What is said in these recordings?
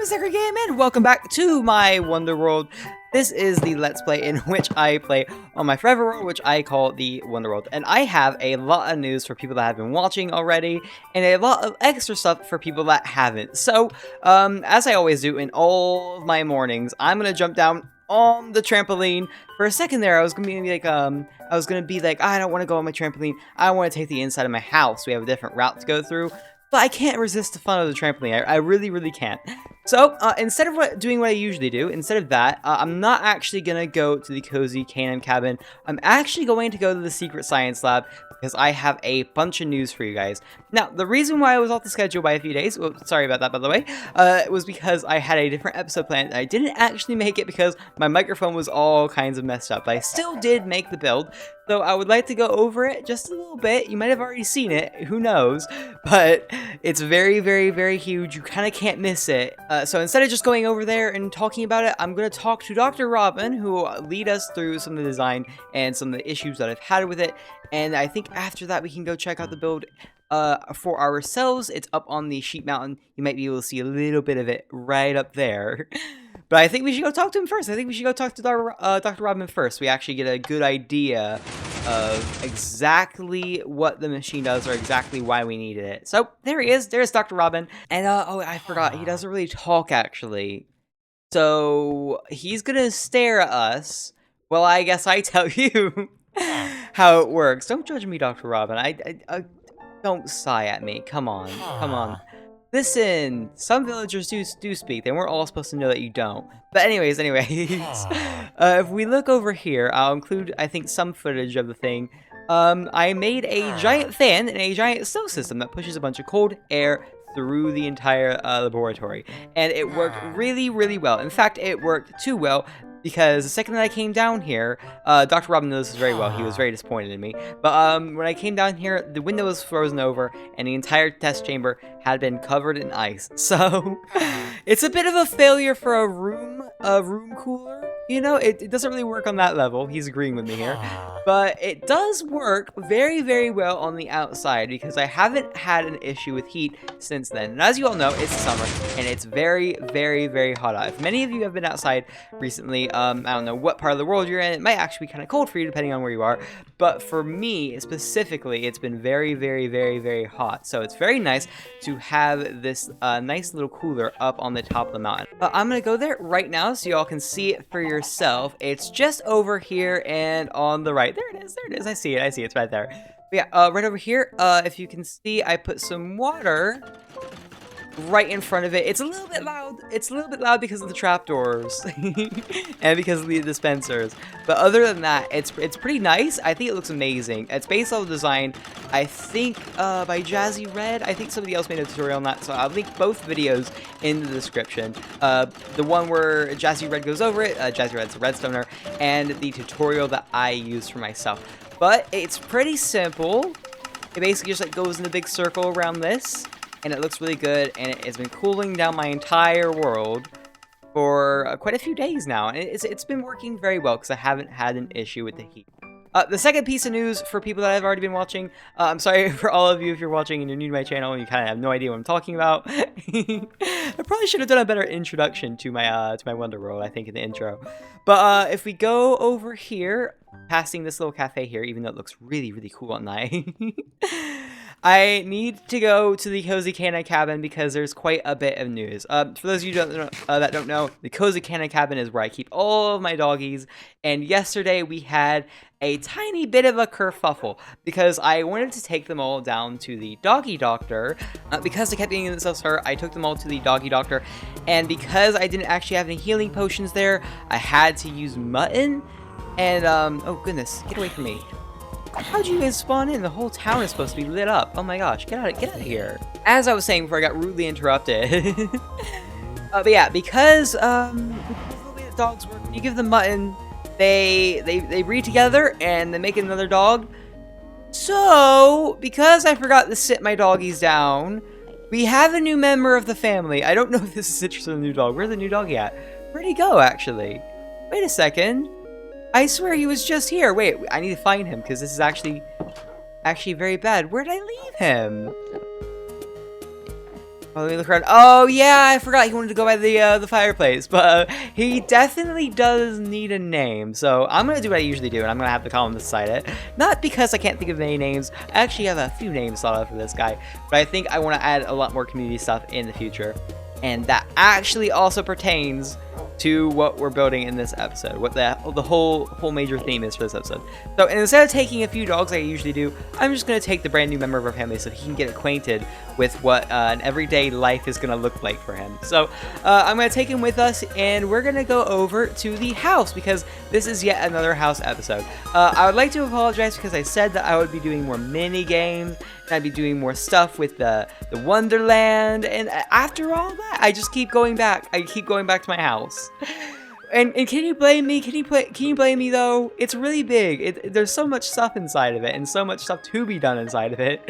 Sacred Game, and welcome back to my Wonder World. This is the Let's Play in which I play on my forever world, which I call the Wonder World. And I have a lot of news for people that have been watching already, and a lot of extra stuff for people that haven't. So, as I always do in all of my mornings, I'm gonna jump down on the trampoline. For a second there, I was gonna be like, I don't want to go on my trampoline. I want to take the inside of my house. We have a different route to go through. But I can't resist the fun of the trampoline. I really, really can't. So, instead of doing what I usually do, instead of that, I'm not actually going to go to the cozy Canaan cabin. I'm actually going to go to the secret science lab because I have a bunch of news for you guys. Now, the reason why I was off the schedule by a few days, well, sorry about that, by the way, was because I had a different episode planned. I didn't actually make it because my microphone was all kinds of messed up. But I still did make the build, so I would like to go over it just a little bit. You might have already seen it, who knows, but it's very, very, very huge. You kind of can't miss it. So instead of just going over there and talking about it, I'm going to talk to Dr. Robin, who will lead us through some of the design and some of the issues that I've had with it. And I think after that, we can go check out the build for ourselves. It's up on the sheep mountain. You might be able to see a little bit of it right up there. But I think we should go talk to him first. I think we should go talk to Dr. Robin first. We actually get a good idea of exactly what the machine does or exactly why we needed it. So there he is. There's Dr. Robin. And oh, I forgot. He doesn't really talk, actually. So he's going to stare at us. Well, I guess I tell you how it works. Don't judge me, Dr. Robin. I don't sigh at me. Come on. Come on. Listen, some villagers do speak. They weren't all supposed to know that you don't. But anyways, if we look over here, I'll include, I think, some footage of the thing. I made a giant fan and a giant snow system that pushes a bunch of cold air through the entire laboratory. And it worked really, really well. In fact, it worked too well, because the second that I came down here, Dr. Robin knows this very well. He was very disappointed in me. But when I came down here, the window was frozen over, and the entire test chamber had been covered in ice. So it's a bit of a failure for a room cooler. You know, it doesn't really work on that level. He's agreeing with me here. But it does work very, very well on the outside, because I haven't had an issue with heat since then. And as you all know, it's summer, and it's very, very, very hot out. If many of you have been outside recently, I don't know what part of the world you're in, it might actually be kind of cold for you depending on where you are. But for me, specifically, it's been very, very, very, very hot. So it's very nice to have this nice little cooler up on the top of the mountain. I'm going to go there right now so y'all can see it for yourself. It's just over here and on the right. There it is. There it is. I see it. I see it. It's right there. But yeah, right over here, if you can see, I put some water right in front of it. It's a little bit loud. It's a little bit loud because of the trapdoors and because of the dispensers. But other than that, it's pretty nice. I think it looks amazing. It's based on the design, I think, by JaziiRed. I think somebody else made a tutorial on that, so I'll link both videos in the description. The one where JaziiRed goes over it, JaziiRed's a redstoner, and the tutorial that I used for myself. But it's pretty simple. It basically just like goes in a big circle around this, and it looks really good, and it has been cooling down my entire world for quite a few days now, and it's been working very well because I haven't had an issue with the heat. The second piece of news for people that have already been watching, I'm sorry for all of you if you're watching and you're new to my channel and you kind of have no idea what I'm talking about. I probably should have done a better introduction to my Wonder World, I think, in the intro. But if we go over here, passing this little cafe here, even though it looks really, really cool at night, I need to go to the Cozy Canaan cabin because there's quite a bit of news. For those of you that don't know, the Cozy Canaan cabin is where I keep all of my doggies. And yesterday we had a tiny bit of a kerfuffle because I wanted to take them all down to the doggy doctor. Because they kept getting themselves hurt, I took them all to the doggy doctor. And because I didn't actually have any healing potions there, I had to use mutton. And, oh goodness, get away from me. How'd you guys spawn in? The whole town is supposed to be lit up. Oh my gosh, get out of here. As I was saying before I got rudely interrupted. But yeah, because the way the dogs work, when you give them mutton, they breed together and they make another dog. So, because I forgot to sit my doggies down, we have a new member of the family. I don't know if this is interesting in the new dog. Where's the new doggy at? Where'd he go, actually? Wait a second. I swear he was just here. Wait, I need to find him because this is actually very bad. Where did I leave him? Oh, let me look around. Oh yeah, I forgot he wanted to go by the fireplace, but he definitely does need a name. So I'm gonna do what I usually do, and I'm gonna have the column decide it. Not because I can't think of any names. I actually have a few names thought of for this guy, but I think I want to add a lot more community stuff in the future, and that actually also pertains to what we're building in this episode, what the whole major theme is for this episode. So instead of taking a few dogs like I usually do, I'm just going to take the brand new member of our family so he can get acquainted with what an everyday life is going to look like for him. So I'm going to take him with us, and we're going to go over to the house because this is yet another house episode. I would like to apologize because I said that I would be doing more mini games, and I'd be doing more stuff with the Wonderland, and after all that, I just keep going back. I keep going back to my house. And can you blame me? Can you blame me though? It's really big. There's so much stuff inside of it, and so much stuff to be done inside of it,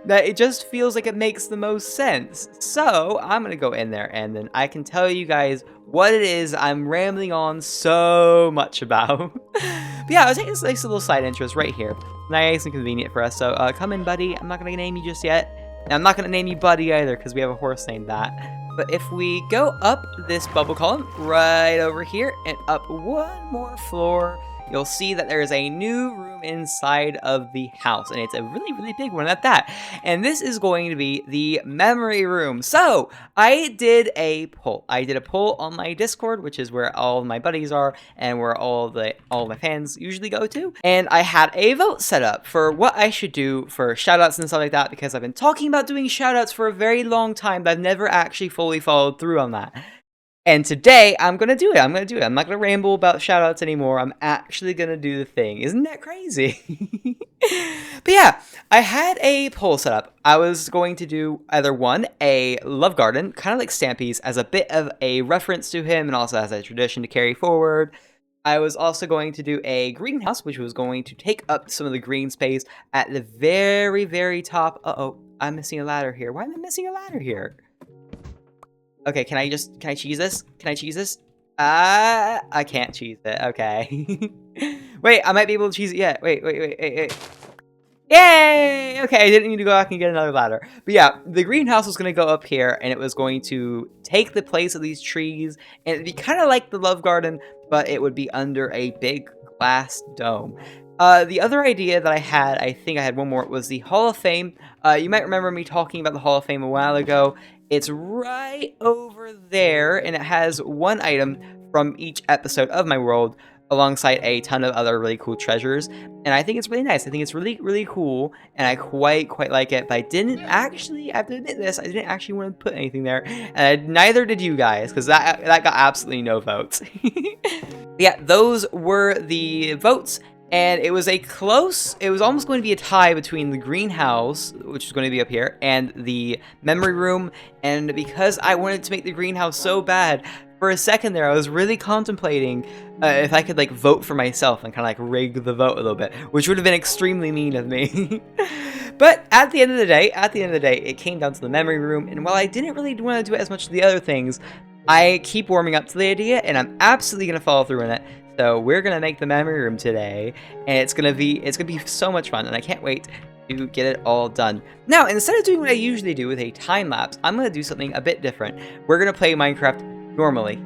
that it just feels like it makes the most sense. So I'm gonna go in there, and then I can tell you guys what it is I'm rambling on so much about. But yeah, I was taking this nice little side interest right here. Nice and convenient for us. So come in, buddy. I'm not gonna name you just yet. And I'm not gonna name you Buddy either, because we have a horse named that. But if we go up this bubble column right over here and up one more floor, you'll see that there is a new room inside of the house, and it's a really, really big one at that. And this is going to be the memory room. So I did a poll. I did a poll on my Discord, which is where all my buddies are and where all my fans usually go to. And I had a vote set up for what I should do for shoutouts and stuff like that, because I've been talking about doing shoutouts for a very long time, but I've never actually fully followed through on that. And today, I'm going to do it. I'm not going to ramble about shoutouts anymore. I'm actually going to do the thing. Isn't that crazy? But yeah, I had a poll set up. I was going to do either one, a love garden, kind of like Stampy's, as a bit of a reference to him and also as a tradition to carry forward. I was also going to do a greenhouse, which was going to take up some of the green space at the very, very top. Uh-oh, I'm missing a ladder here. Why am I missing a ladder here? Okay, can I cheese this? Can I cheese this? I can't cheese it. Okay. Wait, I might be able to cheese it yet. Wait. Yay! Okay, I didn't need to go back and get another ladder. But yeah, the greenhouse was going to go up here, and it was going to take the place of these trees, and it'd be kind of like the love garden, but it would be under a big glass dome. The other idea that I think I had one more, was the Hall of Fame. You might remember me talking about the Hall of Fame a while ago. It's right over there, and it has one item from each episode of my world, alongside a ton of other really cool treasures. And I think it's really nice. I think it's really, really cool, and I quite like it. But I didn't actually, I have to admit this, I didn't actually want to put anything there. And neither did you guys, because that got absolutely no votes. Yeah, those were the votes. And it was it was almost going to be a tie between the greenhouse, which is going to be up here, and the memory room. And because I wanted to make the greenhouse so bad, for a second there, I was really contemplating if I could, like, vote for myself and kind of, like, rig the vote a little bit, which would have been extremely mean of me. But at the end of the day, it came down to the memory room. And while I didn't really want to do it as much as the other things, I keep warming up to the idea, and I'm absolutely going to follow through on it. So we're gonna make the memory room today, and it's gonna be so much fun, and I can't wait to get it all done. Now, instead of doing what I usually do with a time lapse, I'm gonna do something a bit different. We're gonna play Minecraft normally.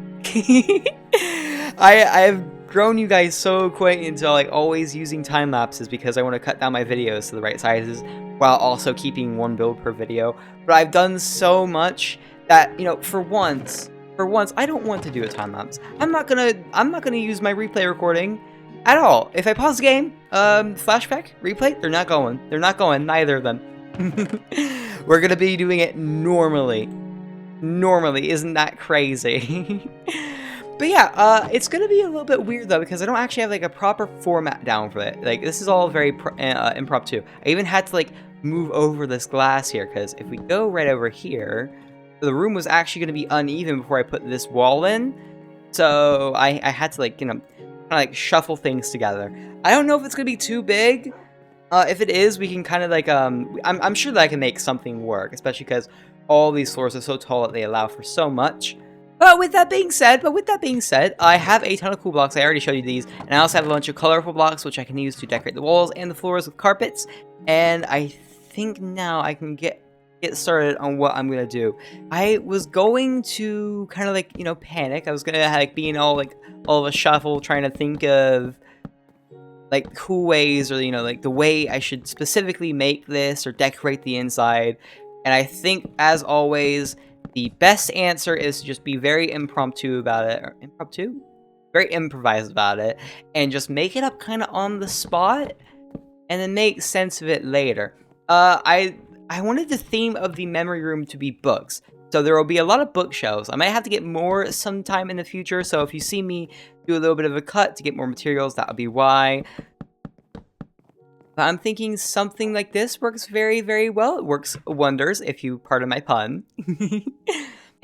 I've grown you guys so quick into, like, always using time lapses because I want to cut down my videos to the right sizes while also keeping one build per video. But I've done so much that, you know, for once, I don't want to do a time lapse. I'm not gonna use my replay recording at all. If I pause the game, flashback, replay, they're not going, neither of them. We're gonna be doing it normally. Isn't that crazy? But yeah, it's gonna be a little bit weird though, because I don't actually have, like, a proper format down for it. Like, this is all very impromptu. I even had to, like, move over this glass here, because if we go right over here, the room was actually going to be uneven before I put this wall in, so I had to, like, you know, kind of, like, shuffle things together. I don't know if it's going to be too big. If it is, we can kind of, like, I'm sure that I can make something work, especially because all these floors are so tall that they allow for so much. But with that being said, I have a ton of cool blocks. I already showed you these, and I also have a bunch of colorful blocks, which I can use to decorate the walls and the floors with carpets. And I think now I can get get started on what I'm gonna do. I was going to kind of like, you know, panic. I was gonna like be in all of a shuffle trying to think of like cool ways, or you know, like the way I should specifically make this or decorate the inside. And I think, as always, the best answer is to just be very impromptu about it. Or impromptu? Very improvised about it. And just make it up kind of on the spot. And then make sense of it later. I wanted the theme of the memory room to be books. So there will be a lot of bookshelves. I might have to get more sometime in the future. So if you see me do a little bit of a cut to get more materials, that would be why. But I'm thinking something like this works very, very well. It works wonders, if you pardon my pun.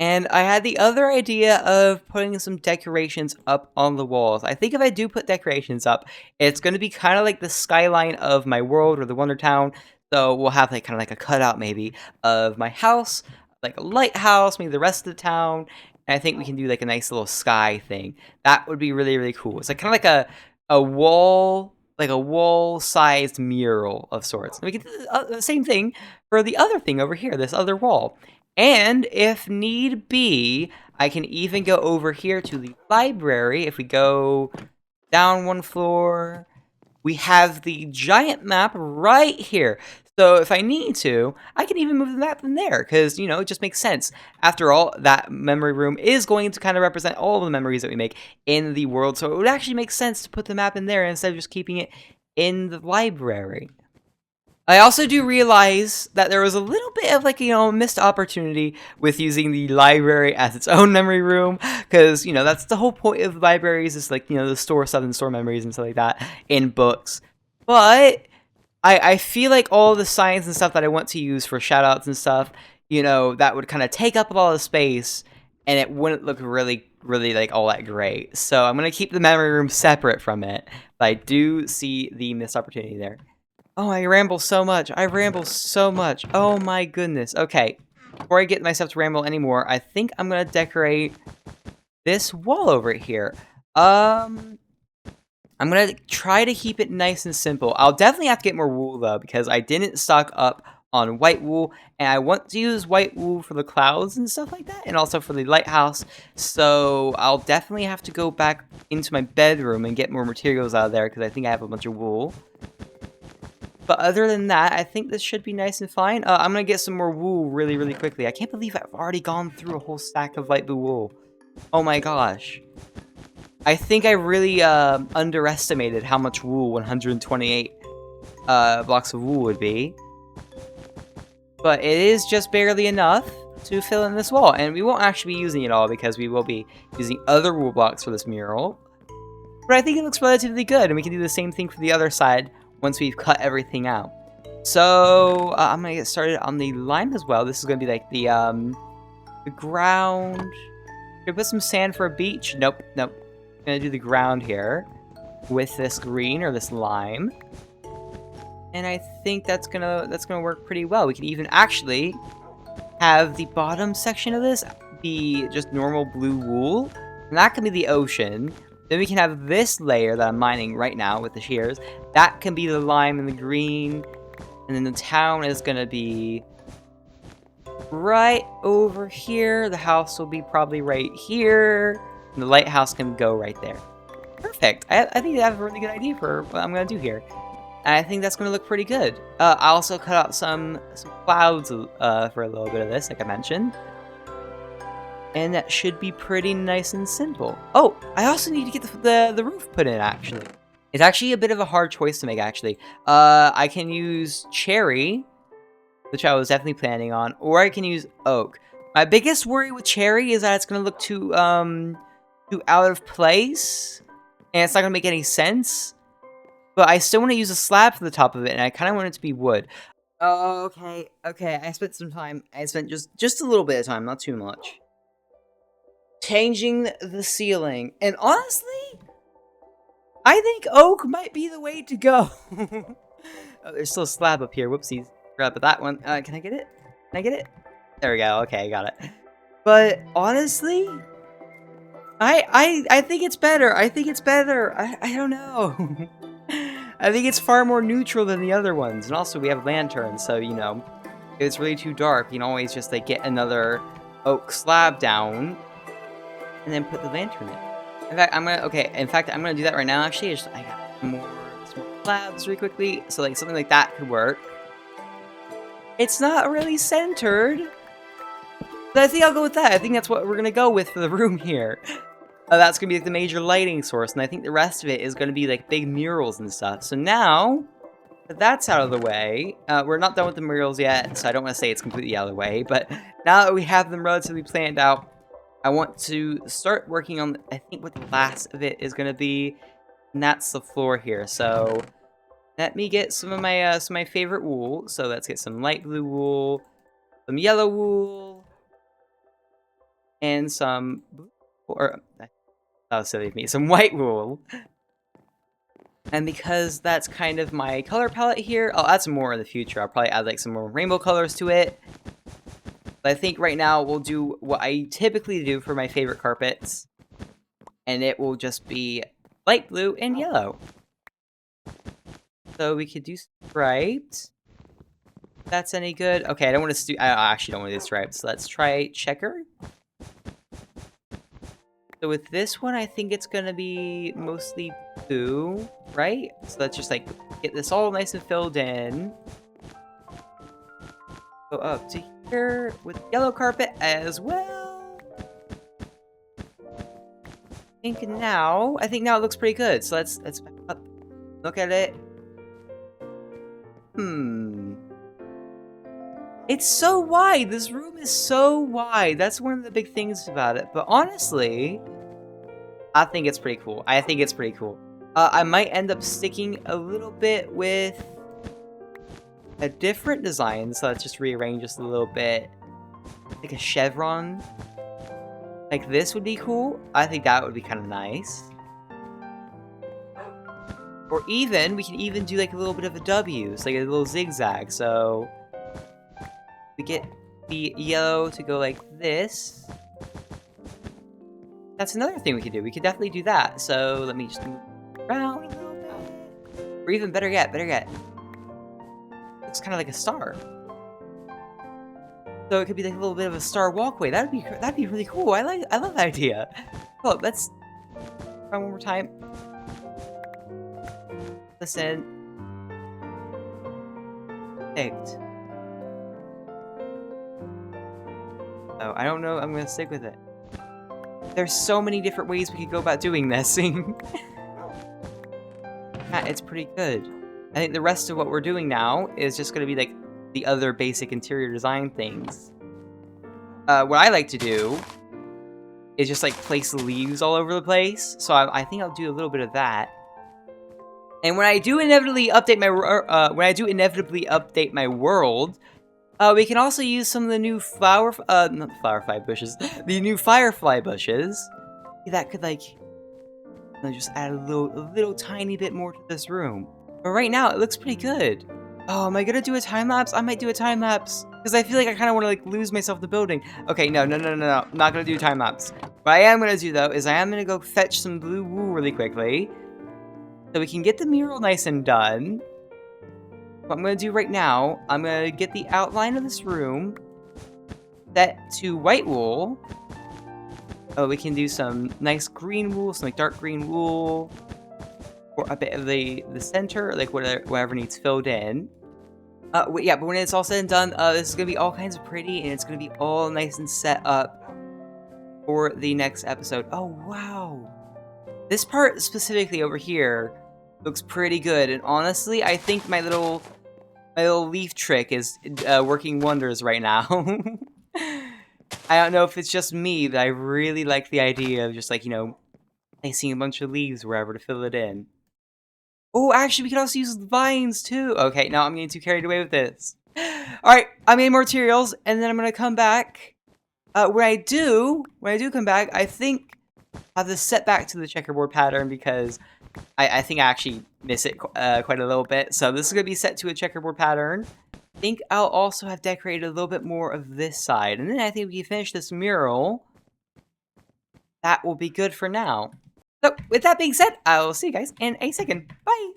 And I had the other idea of putting some decorations up on the walls. I think if I do put decorations up, it's going to be kind of like the skyline of my world or the Wonder Town. So we'll have like kind of like a cutout maybe of my house, like a lighthouse, maybe the rest of the town. And I think we can do like a nice little sky thing. That would be really, really cool. It's like kind of like a wall, like a wall-sized mural of sorts. And we can do the same thing for the other thing over here, this other wall. And if need be, I can even go over here to the library. If we go down one floor, we have the giant map right here. So if I need to, I can even move the map in there because, you know, it just makes sense. After all, that memory room is going to kind of represent all of the memories that we make in the world. So it would actually make sense to put the map in there instead of just keeping it in the library. I also do realize that there was a little bit of like, you know, missed opportunity with using the library as its own memory room, because, you know, that's the whole point of libraries, is like, you know, the store stuff and store memories and stuff like that in books. But I feel like all the signs and stuff that I want to use for shoutouts and stuff, you know, that would kind of take up all the space and it wouldn't look really, really like all that great. So I'm going to keep the memory room separate from it, but I do see the missed opportunity there. Oh, I ramble so much. I ramble so much. Oh my goodness. Okay, before I get myself to ramble anymore, I think I'm gonna decorate this wall over here. I'm gonna try to keep it nice and simple. I'll definitely have to get more wool though, because I didn't stock up on white wool, and I want to use white wool for the clouds and stuff like that, and also for the lighthouse. So I'll definitely have to go back into my bedroom and get more materials out of there, because I think I have a bunch of wool. But other than that, I think this should be nice and fine. I'm going to get some more wool really, really quickly. I can't believe I've already gone through a whole stack of light blue wool. Oh my gosh. I think I really underestimated how much wool 128 blocks of wool would be. But it is just barely enough to fill in this wall. And we won't actually be using it all because we will be using other wool blocks for this mural. But I think it looks relatively good. And we can do the same thing for the other side once we've cut everything out. So I'm gonna get started on the lime as well. This is gonna be like the ground. Should I put some sand for a beach? Nope, nope. I'm gonna do the ground here with this green or this lime, and I think that's gonna work pretty well. We can even actually have the bottom section of this be just normal blue wool, and that can be the ocean. Then we can have this layer that I'm mining right now with the shears. That can be the lime and the green. And then the town is going to be right over here. The house will be probably right here. And the lighthouse can go right there. Perfect. I think I have a really good idea for what I'm going to do here. And I think that's going to look pretty good. I also cut out some clouds for a little bit of this, like I mentioned. And that should be pretty nice and simple. Oh, I also need to get the roof put in, actually. It's actually a bit of a hard choice to make, actually. I can use cherry, which I was definitely planning on, or I can use oak. My biggest worry with cherry is that it's going to look too out of place, and it's not going to make any sense. But I still want to use a slab for the top of it, and I kind of want it to be wood. Oh, okay. I spent some time. I spent just a little bit of time, not too much. Changing the ceiling. And honestly, I think oak might be the way to go. Oh, there's still a slab up here. Whoopsies. Forgot about that one. Can I get it? Can I get it? There we go. Okay, I got it. But honestly, I think it's better. I think it's better. I don't know. I think it's far more neutral than the other ones. And also we have lanterns, so, you know, If it's really too dark, you can always just like get another oak slab down and then put the lantern in. In fact, I'm gonna do that right now. Actually, I got some more slabs really quickly, so like something like that could work. It's not really centered, but I think I'll go with that. I think that's what we're gonna go with for the room here. That's gonna be like the major lighting source, and I think the rest of it is gonna be like big murals and stuff. So now that that's out of the way, we're not done with the murals yet, so I don't want to say it's completely out of the way. But now that we have them relatively planned out, I want to start working on, I think, what the last of it is gonna be, and that's the floor here. So let me get some of my favorite wool. So let's get some light blue wool, some yellow wool, and some blue, or that was silly of me, some white wool. And because that's kind of my color palette here, I'll add some more in the future. I'll probably add like some more rainbow colors to it. But I think right now we'll do what I typically do for my favorite carpets. And it will just be light blue and yellow. So we could do striped. If that's any good. Okay, I don't want to I actually don't want to do stripes. So let's try checker. So with this one, I think it's gonna be mostly blue, right? So let's just like get this all nice and filled in. Go up to here with yellow carpet as well. I think now it looks pretty good. So let's back up, look at it. It's so wide. This room is so wide. That's one of the big things about it. But honestly, I think it's pretty cool. I might end up sticking a little bit with a different design. So let's just rearrange just a little bit. Like a chevron. Like this would be cool. I think that would be kind of nice. Or even, we can even do like a little bit of a W. So like a little zigzag. So we get the yellow to go like this. That's another thing we could do. We could definitely do that. So let me just move around a little bit. Or even better yet. Looks kind of like a star. So it could be like a little bit of a star walkway. That'd be really cool. I love that idea. Oh, let's try one more time. Listen. Picked. Oh, I don't know. I'm gonna stick with it. There's so many different ways we could go about doing this. Yeah, it's pretty good. I think the rest of what we're doing now is just gonna be like the other basic interior design things. What I like to do is just like place leaves all over the place. So I think I'll do a little bit of that. And when I do inevitably update my world, we can also use some of the new not flowerfly bushes, the new firefly bushes. That could like, just add a little tiny bit more to this room. But right now, it looks pretty good. Oh, am I gonna do a time lapse? I might do a time lapse because I feel like I kind of want to like lose myself in the building. Okay, no, I'm not gonna do a time lapse. What I am gonna do though is I am gonna go fetch some blue wool really quickly, so we can get the mural nice and done. What I'm gonna do right now, I'm gonna get the outline of this room set to white wool. Oh, we can do some nice green wool, some like dark green wool, or a bit of the center, like whatever needs filled in. Yeah, but when it's all said and done, this is gonna be all kinds of pretty, and it's gonna be all nice and set up for the next episode. Oh wow, this part specifically over here looks pretty good, and honestly, I think my little leaf trick is working wonders right now. I don't know if it's just me, but I really like the idea of just like, placing a bunch of leaves wherever to fill it in. Oh, actually, we could also use vines too. Okay, now I'm getting too carried away with this. Alright, I made more materials, and then I'm gonna come back. When I do come back, I think I have this set back to the checkerboard pattern because I think I actually miss it quite a little bit. So this is gonna be set to a checkerboard pattern. I think I'll also have decorated a little bit more of this side. And then I think we can finish this mural. That will be good for now. So, with that being said, I'll see you guys in a second. Bye!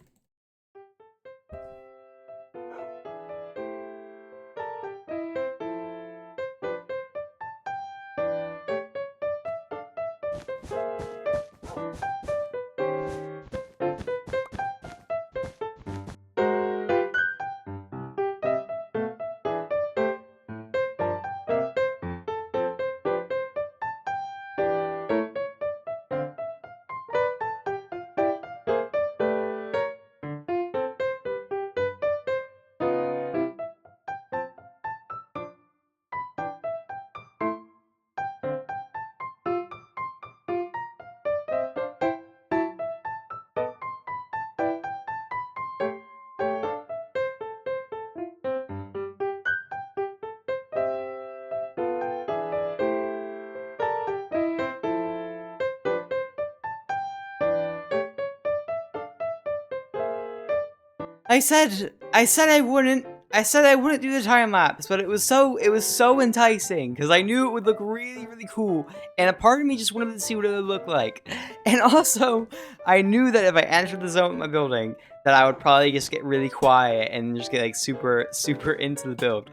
I said I wouldn't. I said I wouldn't do the time lapse, but it was so enticing because I knew it would look really, really cool, and a part of me just wanted to see what it would look like. And also, I knew that if I entered the zone with my building, that I would probably just get really quiet and just get like super into the build.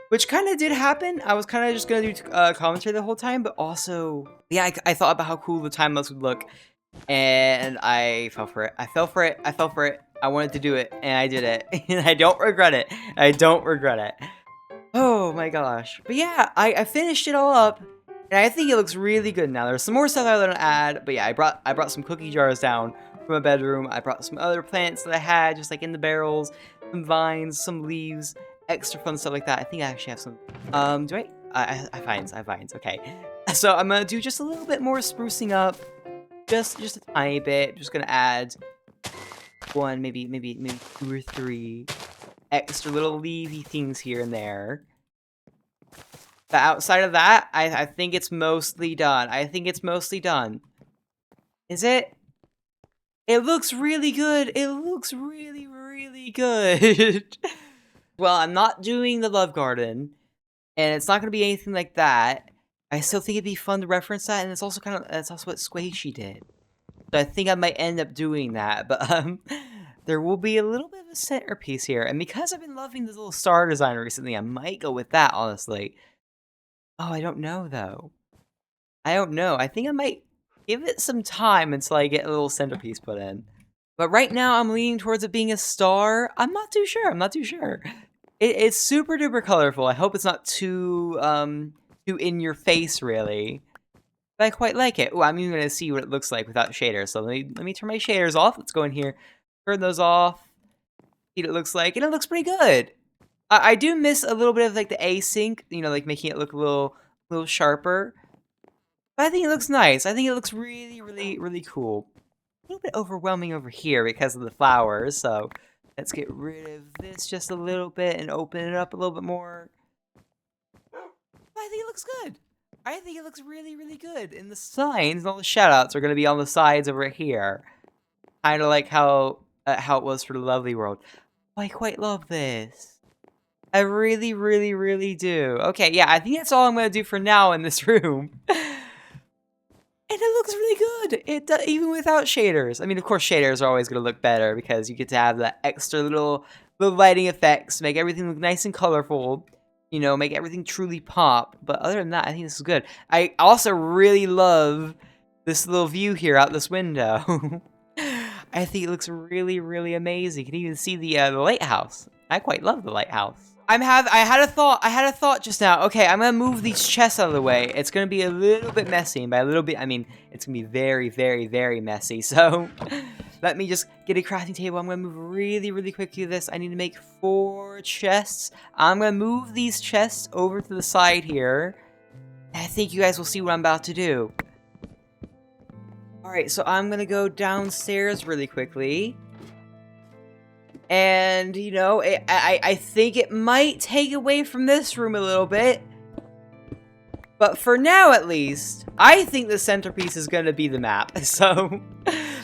Which kind of did happen. I was kind of just gonna do commentary the whole time, but also, yeah, I thought about how cool the time lapse would look, and I fell for it. I fell for it. I wanted to do it, and I did it, and I don't regret it. I don't regret it. Oh my gosh. But yeah, I finished it all up, and I think it looks really good now. There's some more stuff I want to add, but yeah, I brought some cookie jars down from my bedroom. I brought some other plants that I had, just like in the barrels, some vines, some leaves, extra fun stuff like that. I think I actually have some, do I have vines, okay. So I'm gonna do just a little bit more sprucing up, just a tiny bit. Just gonna add one, maybe 2 or 3 extra little leafy things here and there. But outside of that, I think it's mostly done. Is it? It looks really good. It looks really, really good. Well, I'm not doing the love garden, and it's not going to be anything like that. I still think it'd be fun to reference that, and it's also that's also what Squishy did. So I think I might end up doing that, but there will be a little bit of a centerpiece here, and because I've been loving this little star design recently, I might go with that, honestly. Oh, I don't know, though. I don't know. I think I might give it some time until I get a little centerpiece put in. But right now, I'm leaning towards it being a star. I'm not too sure. It's super duper colorful. I hope it's not too in your face, really. But I quite like it. Oh, I'm even gonna see what it looks like without shaders. So let me turn my shaders off. Let's go in here, turn those off. See what it looks like, and it looks pretty good. I do miss a little bit of like the async, you know, like making it look a little sharper. But I think it looks nice. I think it looks really, really, really cool. A little bit overwhelming over here because of the flowers. So let's get rid of this just a little bit and open it up a little bit more. But I think it looks good. I think it looks really, really good. And the signs and all the shoutouts are going to be on the sides over here. Kind of like how it was for the Lovely World. Oh, I quite love this. I really, really, really do. Okay, yeah, I think that's all I'm going to do for now in this room. And it looks really good. It does, even without shaders. I mean, of course, shaders are always going to look better because you get to have that extra little lighting effects, make everything look nice and colorful. You know, make everything truly pop. But other than that, I think this is good. I also really love this little view here out this window. I think it looks really, really amazing. You can even see the lighthouse. I quite love the lighthouse. I had a thought just now. Okay, I'm gonna move these chests out of the way. It's gonna be a little bit messy, and by a little bit, I mean it's gonna be very, very, very messy. So let me just get a crafting table. I'm gonna move really, really quickly to this. I need to make 4 chests. I'm gonna move these chests over to the side here. I think you guys will see what I'm about to do. Alright, so I'm gonna go downstairs really quickly. And, you know, I think it might take away from this room a little bit. But for now, at least, I think the centerpiece is going to be the map. So,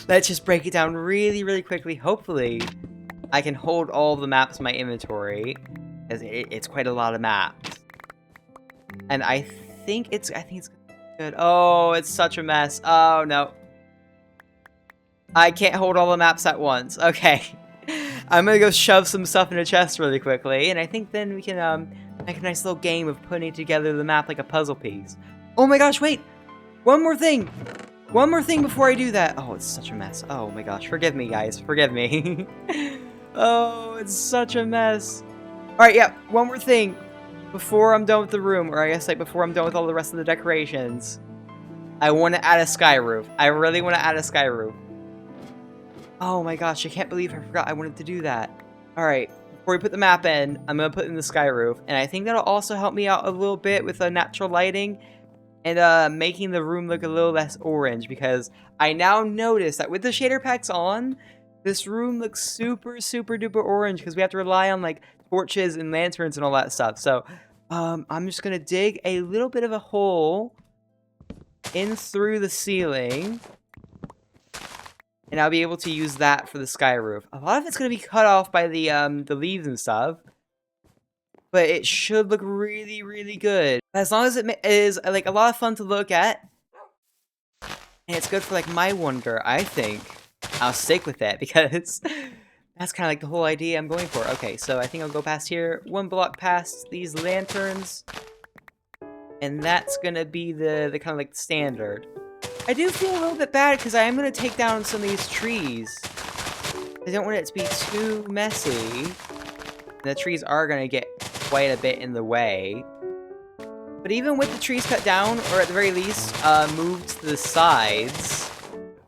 let's just break it down really, really quickly. Hopefully, I can hold all the maps in my inventory. Because it's quite a lot of maps. And I think it's good. Oh, it's such a mess. Oh, no. I can't hold all the maps at once. Okay. I'm gonna go shove some stuff in a chest really quickly, and I think then we can make a nice little game of putting together the map like a puzzle piece. Oh my gosh, wait! One more thing before I do that. Oh, it's such a mess. Oh my gosh, forgive me guys, forgive me. Oh, it's such a mess. Alright, yeah, one more thing before I'm done with the room, or I guess like before I'm done with all the rest of the decorations. I want to add a sky roof. I really want to add a sky roof. Oh my gosh, I can't believe I forgot I wanted to do that. Alright, before we put the map in, I'm going to put in the sky roof. And I think that'll also help me out a little bit with the natural lighting. And making the room look a little less orange. Because I now notice that with the shader packs on, this room looks super, super duper orange. Because we have to rely on like torches and lanterns and all that stuff. So, I'm just going to dig a little bit of a hole in through the ceiling. And I'll be able to use that for the sky roof. A lot of it's going to be cut off by the leaves and stuff. But it should look really, really good. As long as it is, like, a lot of fun to look at. And it's good for, like, my wonder, I think. I'll stick with it, because that's kind of like the whole idea I'm going for. Okay, so I think I'll go past here. 1 block past these lanterns. And that's going to be the kind of, like, standard. I do feel a little bit bad, because I am going to take down some of these trees. I don't want it to be too messy. The trees are going to get quite a bit in the way. But even with the trees cut down, or at the very least, moved to the sides,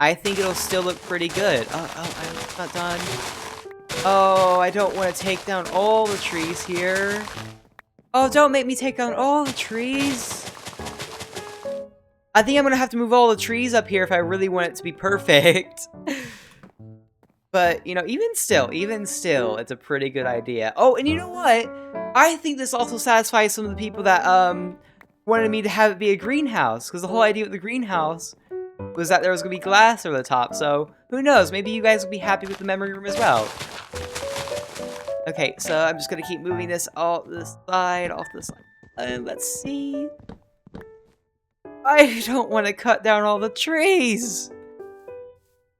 I think it'll still look pretty good. Oh, I'm not done. Oh, I don't want to take down all the trees here. Oh, don't make me take down all the trees. I think I'm going to have to move all the trees up here if I really want it to be perfect. But, you know, even still, it's a pretty good idea. Oh, and you know what? I think this also satisfies some of the people that, wanted me to have it be a greenhouse. Because the whole idea with the greenhouse was that there was going to be glass over the top. So, who knows? Maybe you guys will be happy with the memory room as well. Okay, so I'm just going to keep moving this off to the side. Let's see. I don't want to cut down all the trees.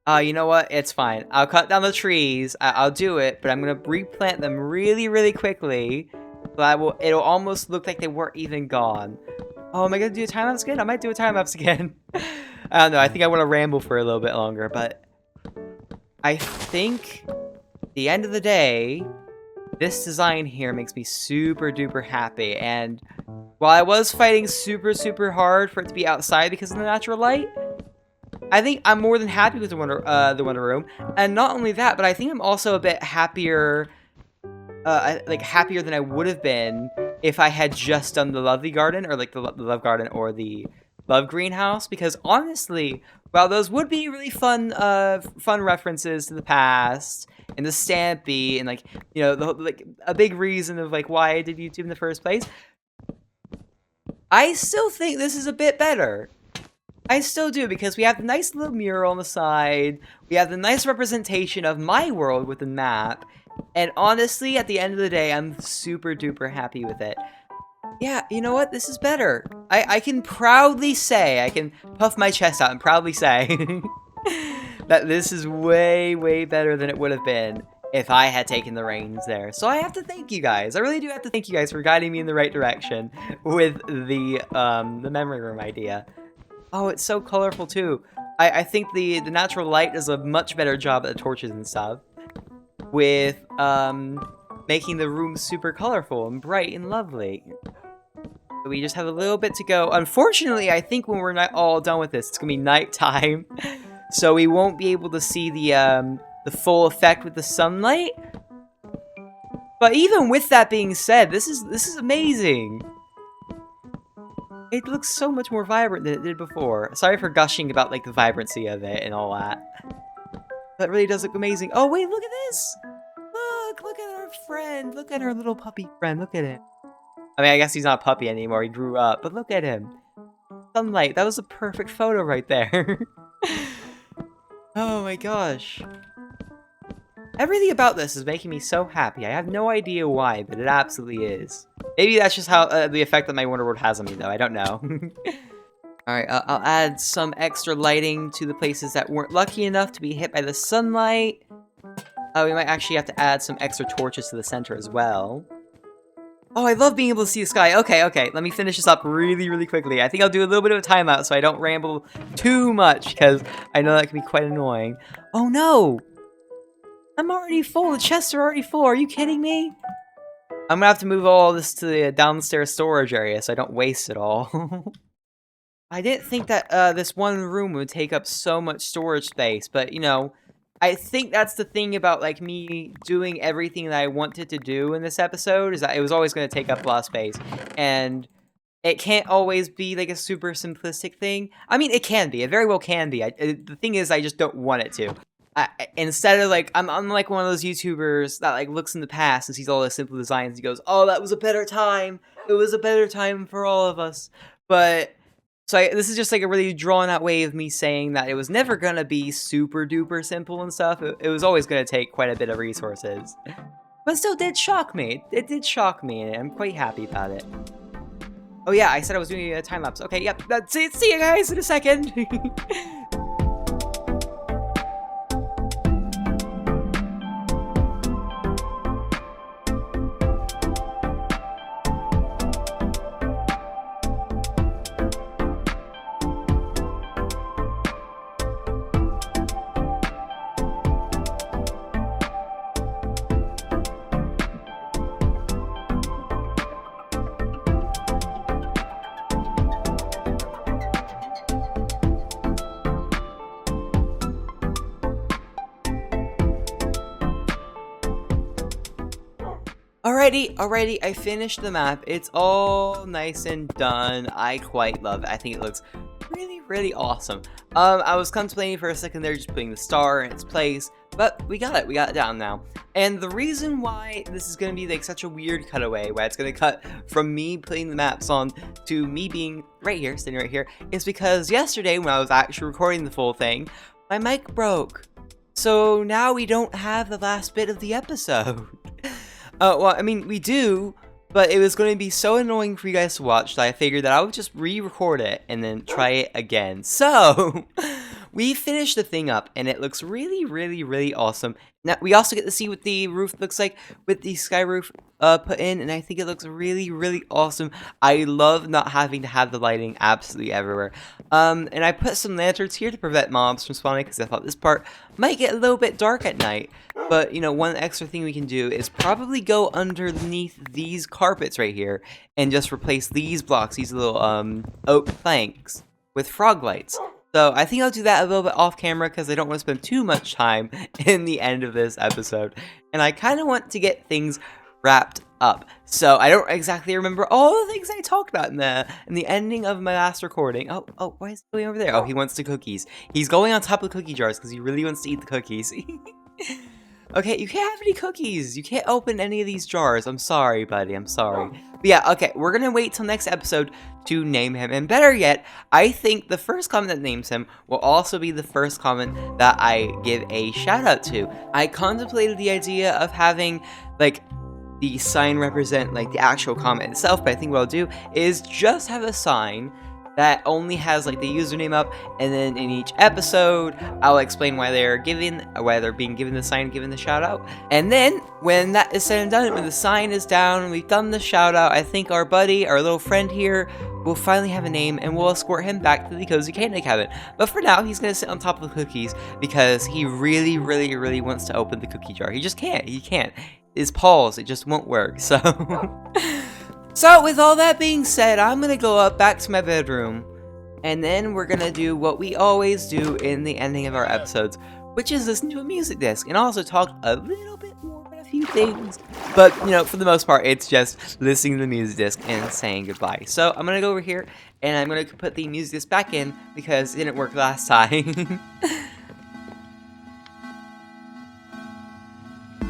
You know what? It's fine. I'll cut down the trees. I'll do it, but I'm gonna replant them really, really quickly. So it'll almost look like they weren't even gone. Oh, am I gonna do a time lapse again? I might do a time lapse again. I don't know. I think I want to ramble for a little bit longer, but I think at the end of the day, this design here makes me super duper happy. And while I was fighting super, super hard for it to be outside because of the natural light, I think I'm more than happy with the Wonder Room. And not only that, but I think I'm also a bit happier, happier than I would have been if I had just done the Lovely Garden, or like the Love Garden, or the Love Greenhouse. Because honestly, while those would be really fun references to the past, and the Stampy, and, like, you know, a big reason of, like, why I did YouTube in the first place, I still think this is a bit better. I still do, because we have the nice little mural on the side, we have the nice representation of my world with the map, and honestly, at the end of the day, I'm super duper happy with it. Yeah, you know what? This is better. I can proudly say, I can puff my chest out and proudly say that this is way, way better than it would have been if I had taken the reins there. So I have to thank you guys. I really do have to thank you guys for guiding me in the right direction with the memory room idea. Oh, it's so colorful too. I think the natural light does a much better job at the torches and stuff, with making the room super colorful and bright and lovely. We just have a little bit to go. Unfortunately, I think when we're not all done with this, it's gonna be nighttime, so we won't be able to see the full effect with the sunlight. But even with that being said, this is amazing. It looks so much more vibrant than it did before. Sorry for gushing about, like, the vibrancy of it and all that. That really does look amazing. Oh, wait, look at this! Look at our friend. Look at our little puppy friend. Look at him. I mean, I guess he's not a puppy anymore. He grew up. But look at him. Sunlight. That was a perfect photo right there. Oh my gosh. Everything about this is making me so happy. I have no idea why, but it absolutely is. Maybe that's just how the effect that my Wonder World has on me, though. I don't know. Alright, I'll add some extra lighting to the places that weren't lucky enough to be hit by the sunlight. We might actually have to add some extra torches to the center as well. Oh, I love being able to see the sky. Okay, let me finish this up really, really quickly. I think I'll do a little bit of a timeout so I don't ramble too much, because I know that can be quite annoying. Oh no! I'm already full. The chests are already full. Are you kidding me? I'm gonna have to move all this to the downstairs storage area so I don't waste it all. I didn't think that this one room would take up so much storage space, but, you know, I think that's the thing about, like, me doing everything that I wanted to do in this episode, is that it was always going to take up a lot of space. And it can't always be, like, a super simplistic thing. I mean, it can be. It very well can be. The thing is, I just don't want it to. Instead of, like, I'm like one of those YouTubers that, like, looks in the past and sees all the simple designs. He goes, oh, that was a better time. It was a better time for all of us. But So this is just like a really drawn out way of me saying that it was never gonna be super duper simple and stuff. It was always gonna take quite a bit of resources. But it still did shock me. It did shock me, and I'm quite happy about it. Oh yeah, I said I was doing a time lapse. Okay, yep, that's it. See you guys in a second. Alrighty, I finished the map. It's all nice and done. I quite love it. I think it looks really awesome. I was contemplating for a second there just putting the star in its place, but we got it down now. And the reason why this is gonna be like such a weird cutaway, why it's gonna cut from me putting the maps on to me being right here, sitting right here, is because yesterday when I was actually recording the full thing, my mic broke. So now we don't have the last bit of the episode. Well, I mean, we do, but it was going to be so annoying for you guys to watch that I figured that I would just re-record it and then try it again. So, we finished the thing up, and it looks really awesome. Now, we also get to see what the roof looks like with the sky roof put in, and I think it looks really awesome. I love not having to have the lighting absolutely everywhere. And I put some lanterns here to prevent mobs from spawning, because I thought this part might get a little bit dark at night. But, you know, one extra thing we can do is probably go underneath these carpets right here and just replace these blocks, these little oak planks, with frog lights. So I think I'll do that a little bit off camera because I don't want to spend too much time in the end of this episode. And I kind of want to get things wrapped up. So I don't exactly remember all the things I talked about in the ending of my last recording. Oh, why is he going over there? Oh, he wants the cookies. He's going on top of the cookie jars because he really wants to eat the cookies. Okay, you can't have any cookies. You can't open any of these jars. I'm sorry, buddy. I'm sorry. But yeah, okay, we're gonna wait till next episode to name him. And better yet, I think the first comment that names him will also be the first comment that I give a shout out to. I contemplated the idea of having, like, the sign represent, like, the actual comment itself, but I think what I'll do is just have a sign that only has like the username up, and then in each episode I'll explain why they're being given the sign, given the shout out. And then when that is said and done, when the sign is down and we've done the shout out, I think our buddy, our little friend here, will finally have a name, and we'll escort him back to the cozy candy cabin. But for now, he's gonna sit on top of the cookies because he really wants to open the cookie jar. He just can't. He can't. His paws, it just won't work. So So, with all that being said, I'm gonna go up back to my bedroom, and then we're gonna do what we always do in the ending of our episodes, which is listen to a music disc, and also talk a little bit more about a few things. But, you know, for the most part, it's just listening to the music disc and saying goodbye. So, I'm gonna go over here, and I'm gonna put the music disc back in, because it didn't work last time.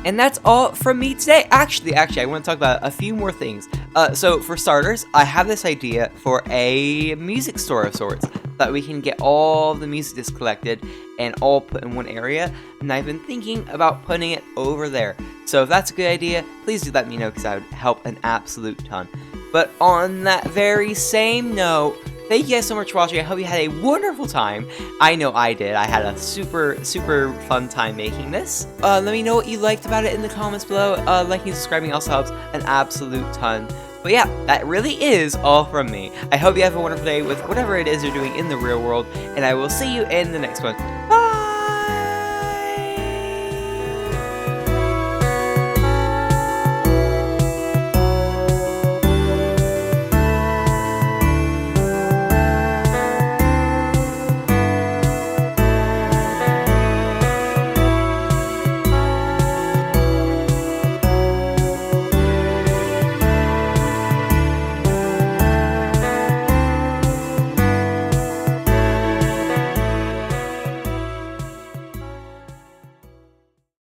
And that's all from me today. Actually, I want to talk about a few more things. So for starters, I have this idea for a music store of sorts that we can get all the music discs collected and all put in one area. And I've been thinking about putting it over there. So if that's a good idea, please do let me know because that would help an absolute ton. But on that very same note, thank you guys so much for watching. I hope you had a wonderful time. I know I did. I had a super fun time making this. Let me know what you liked about it in the comments below. Liking and subscribing also helps an absolute ton. But yeah, that really is all from me. I hope you have a wonderful day with whatever it is you're doing in the real world, and I will see you in the next one. Bye!